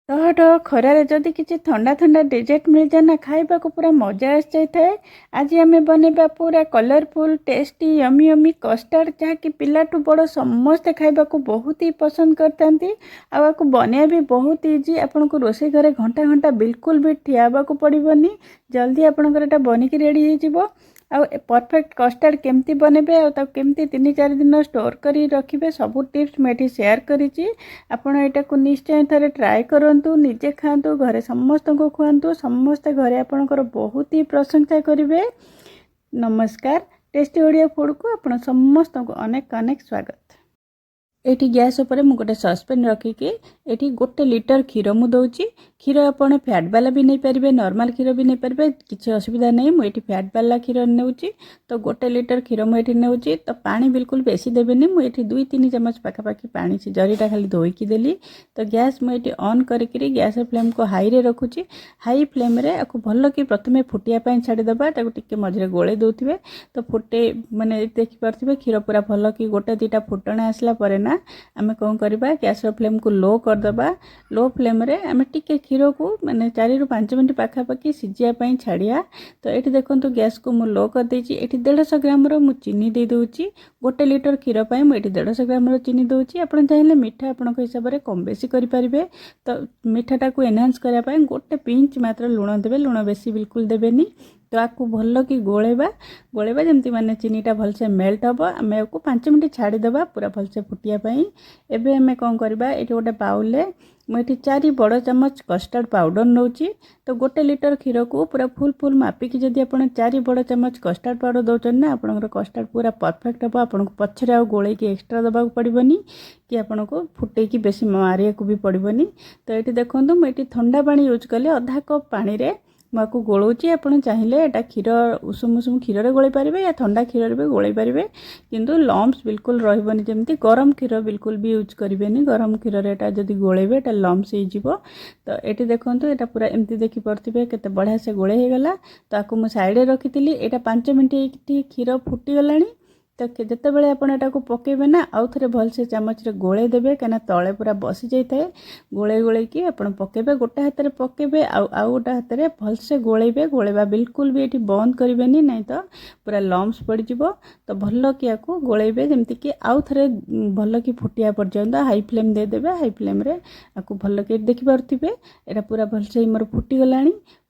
टह खरारे जदि किसी ठंडा ठंडा डेजर्ट मिल जाए ना खाइबा को पूरा मजा आस जाए। आज आम बनवा पूरा कलरफुल टेस्टी यमी यमी कस्टार्ड जहाँकि पिलाठू बड़ समस्ते खाइबा को बहुत ही पसंद करते। आपको बनवा भी बहुत इजी। आपन को रोषे घरे घंटा घंटा बिल्कुल भी ठिया को पड़ोनी। जल्दी आपंकर बनिकी रेडी हो। आ परफेक्ट कस्टार्ड केमती बनबे आ केमती 3-4 दिन स्टोर करी रखिबे सब टिप्स मैं शेयर करिछि। आपण एटा को निश्चय थरे ट्राई करंतु, निजे खांतु, घरे समस्त को खुआंतु, समस्त घरे आपणकर बहुत ही प्रशंसा करिवे। नमस्कार, टेस्टी ओडिया फूड को आपण समस्त को अनेक अनेक स्वागत। एटी गैस उपर मु गोटे सस्पेन रखिकी एटी 1 लिटर क्षीर मु दउची। क्षीर आपण फैट वाला भी नहीं पारे, नॉर्मल क्षीर भी नहीं पारे, किसी असुविधा नहीं। मुझे फैट वाला क्षीर नेउची तो 1 लिटर क्षीर मुझे नेउची। तो पानी बिल्कुल बेसी देबेनी। मुझे 2-3 चम्मच पाखापाखि पानी से जरीटा खाली धोईकी देली। तो गैस मुझे ऑन करी गैस फ्लेम को हाई रे रखुची। हाई फ्लेम रे आपको भल कि प्रथमे फुटिया पाई छाड़ीदेबा, टिके मझे गोले दौथे। तो फुटे माने देखिपे क्षीर पूरा भल कि 1-2टा फुटण आसला परे ना आमे कौन करबा, गैस फ्लेम को लो करदबा। लो फ्लेम रे आमे टिके क्षीर को माने 4-5 मिनट पाखापाखि सिझिया पाई छाड़िया। तो ये देखो गैस को मु लो कर देछि। एठी 150 ग्राम रो मु चीनी दे दउछि। 1 लिटर क्षीर पाई मु एठी 150 ग्राम रो चीनी दउछि। आपण चाहिले मीठा आपण हिसाब रे कम बेसी करि परिबे। तो मीठाटा को एनहांस करिया पाई 1 पिंच मात्र लूण देबे, लूण बेसी बिल्कुल देबेनी। तो आपको भल कि गोलेबा जमती माने चीनीटा भलसे मेल्ट हम। आम आपको 5 मिनट छाड़ीदेबा पूरा भलसे फुटियापाई। एबे आम कौन करबा, ये गोटे बाउल मुझे 4 बड़ चामच कस्टार्ड पाउडर नौची। तो 1 लिटर क्षीर को पूरा फुल मापिकी जदि आप 4 बड़ चामच कस्टार्ड पाउडर दौरान ना आपंकर कस्टार्ड पूरा परफेक्ट हम। आपको पछरे आ गोले एक्सट्रा दबा पड़ोनी कि आपन को फुटे की बेसी मारिया को भी पड़ोनी। तो ये देखो मुझे ठंडा पानी यूज कले आधा कप पानी रे मुझे गोलाऊँगी। आप चाहिए यहाँ क्षीर उषुम उषुम क्षीर रे गोले पारे या ठंडा क्षीर भी गोले पारे, किंतु लम्स बिल्कुल रही जमी। गरम क्षीर बिल्कुल भी यूज करेंगे, गरम क्षीर एटा जदि गोलेबे लम्स हो। तो ये देखो यहाँ पूरा एमती देखिपे केते बढ़िया से गोले हो गला। तो आपको मुझे साइड रखी। यहाँ 5 मिनट क्षीर फुटीगला। तो जिते बड़े आप पकेबे ना आउ थे भलसे चामच रे गोले देबे, कहीं तले पूरा बसी जाए। गोले गोले कि आप पकेबे, गोटे हाथ में पकेबे आउ गोटे हाथ में भलसे गोलेबे। गोलेबा बिल्कुल भी ये बंद करेंगे नहीं तो पूरा लम्स पड़ो। तो भल कि आपको गोलेबे जमती कि आउ थे भल कि फुटिया पर्यंत हाई फ्लेम दे देबे। हाई फ्लेम रे आपको भल कि देखिपे यहाँ पूरा भलसे मोर फुटीगला।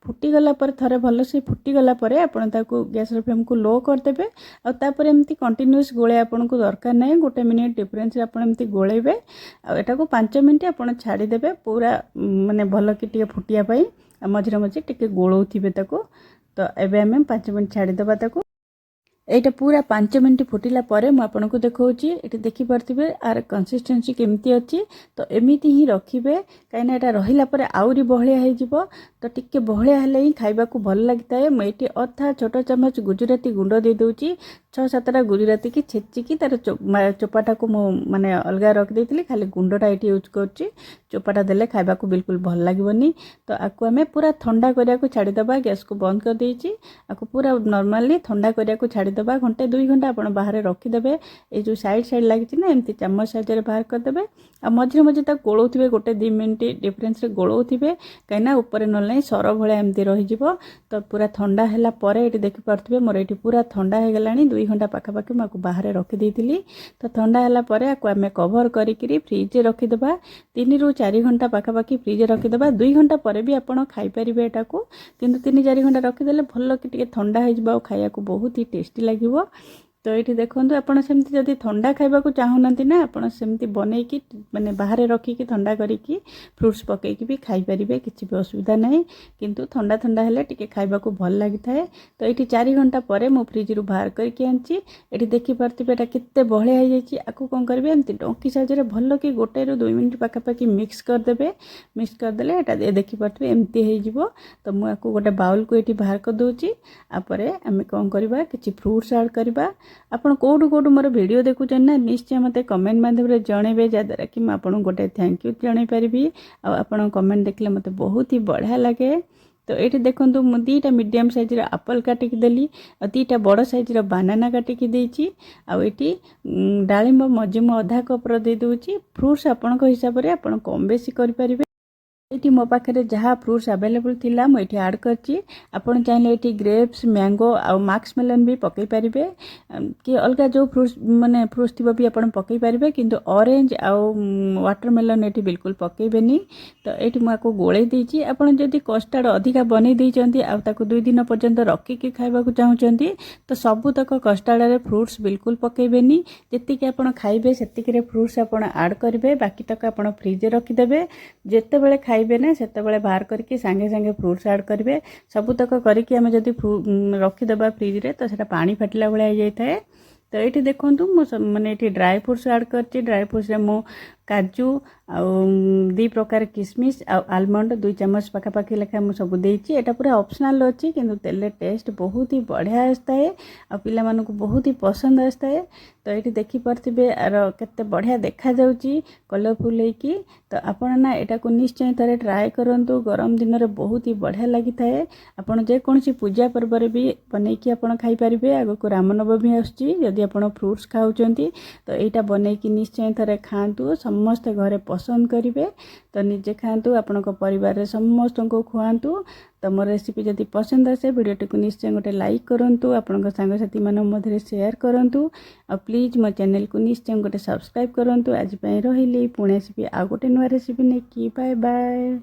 फुटीगला थरे भल से फुटीगला आपन ताको गैस फ्लेम को लो करदेबे। आपर एमती कंटिन्यूस गोले आपन को दरकार नहीं। 1 मिनिट डिफरेंस आप एमती गोलेबे। आटा को 5 मिनट आप छाड़ीदेबे पूरा माने भल कि टे फुटिया पाई। मझे मझे टे गोलौथिबे ताको। तो एबे आम 5 मिनट छाड़ीदेबा ताको। एटा पूरा 5 मिनट फुटिला परे मु आपनको देखौची। एटी देखि परथिबे आर कंसिस्टेंसी केमती अछि। तो एमिति ही रखिबे, काइना एटा रहिला परे आउरी बहलिया हे जिवो। तो टिके बहलिया हेले ही खाइबा को भल लागिताए। मु एटी अधा छोटो चम्मच गुजराती गुंड दे दउची। 6-7टा गुजराती की छेचिकी तार चोपाटा को मु माने अलगा रख देइतली, खाली गुंडटा एटी यूज करची। चोपाटा देले खाइबा को बिल्कुल भल लागबनी। तो आकु हमें पूरा ठंडा करिया को छाड़ी दबा। गैस को बंद कर देइची। आकु पूरा नॉर्मली ठंडा करिया को छाड़ी दबा। 1-2 घंटा आपण बाहर रखिदेबे। ये जो साइड लगी ना एमती चामच साइज बाहर करदेबे। आ मझे मझे तक गोलौथिबे, 1-2 मिनट डिफरेंस रे गोलौथिबे, कहीं ऊपर ना सर भाया एमती रही। तो पूरा ठंडा है परे ये देखिपे मोर ये पूरा ठंडा हो गला। 2 घंटा पाखापाखि मुझे बाहर रखिदेली। तो ठंडा है पर आम कभर करी फ्रिज रखिदेबा। 3-4 घंटा पाखापाखि फ्रिज रखिदेबा। 2 घंटा पर भी आप खाईपारे यहाँ को, किंतु 3-4 घंटा रखिदेले भल कि ठंडा हो खाया को बहुत ही टेस्टी लगे। तो ये देखो आपड़ सेमती जदि ठंडा खाइबा को चाहूना ना आपड़ सेमती बनईकी माने बाहर रखिकी ठंडा करिकी फ्रुट्स पकईकी भी खाई परिबे, किछि भी असुविधा नहीं। किंतु ठंडा ठंडा हेले टिके खाइबा को भल लागिथाए। तो ये 4 घंटा पर मु फ्रिज रु बाहर करके आनची। ये देखि परथिबे एटा केते बहलिया हो जाइछि। आकु कोन करबे एमती डंकी साइज रे भल कि 1-2 मिनिट पाखापाखि मिक्स करदेबे। मिक्स करदेले एटा देखि परथिबे एमती हो जिवो। तो मु आकु गोटे बाउल को एठी बाहर कर दउची। आपर आमे कोन करबा किछि फ्रुट्स ऐड करबा। आपण कोठू मोर वीडियो देखुचन ना निश्चय मते कमेंट माध्यम जणेबे, जद्वारा कि मैं आपन गोटे थैंक यू जणै पारिबी। आपण कमेंट देखले मते बहुत ही बढ़िया लगे। तो ये देखो मु 2टा मीडियम साइज एप्पल काटिकी देली, 2टा बड़ साइज बानाना काटिकी देइची। आ एटी डालिम्ब मझे मु आधा कप दे दूची। फ्रुट्स आपण हिसाब से आप कम बेसी करि परिबे। ये मो पाखे जहाँ फ्रुट्स अवेलेबल थिला मुझे आड कर आपड़ चाहिए ये ग्रेप्स मैंगो आउ मार्क्स मेलन भी पकई पारे कि अलग जो फ्रुट्स माने फ्रुट्स थी भी आप पकई पारे कि ऑरेंज आउ वाटरमेलन ये बिल्कुल पकेबेनी। तो ये मुझे गोले देती आपड़ जदि कस्टार्ड अधिका बन देती आउ 2 दिन पर्यंत रखिकी खावा चाहूँगी तो सबूतक कस्टार्ड फ्रुट्स बिल्कुल पकेबेनी। जी आप खाइबे से फ्रुट्स आप आड करेंगे बाकी तक आप फ्रिज रखिदेवे जिते बड़े खाइबे ना सेते बाहर करके सांगे सांगे फ्रुट्स आड करेंगे सबूतक करके आम जब रखिदेबा फ्रिज रे तो सेटा पानी फाटिला भाया हो जाए। तो ये देखूँ मैंने ये ड्राई फ्रुट्स आड कर ड्राई फ्रुट्स मु काजू आ 2 प्रकार किसमिश आलमंड 2 चम्मच पखापाखि लेखा मुझे सब देती यहाँ पूरा ऑप्शनल अच्छी किंतु तेल टेस्ट बहुत ही बढ़िया आसता है आ पिला मानक बहुत ही पसंद आसता है। तो ये देखिपे आर केते बढ़िया देखा जाउची कलरफुल होगी। तो आपण ना यहाँ को निश्चय थे ट्राए करूँ गरम दिन में बहुत ही बढ़िया लगी थाए आपड़ जेकोसी पूजा पर्व भी बनईकी आप खाईपारे आग को रामनवमी आदि आप फ्रुट्स खाऊँच तो यहाँ बनईकी निश्चय थे खातु समस्ते घरे पसंद करेंगे। तो निजे खातु आपण परिवार समस्त को खुआतु। तो मोर रेसिपी जदि पसंद आसे वीडियोटी को निश्चय गोटे लाइक करूँ आपण सांगसाथी मध्य शेयर करूँ और प्लीज मो चैनल को निश्चय गोटे सब्सक्राइब करूँ। आज रही पुणे आसपी आ गोटे नुआ रेसिपी नहीं कि बाय बाय।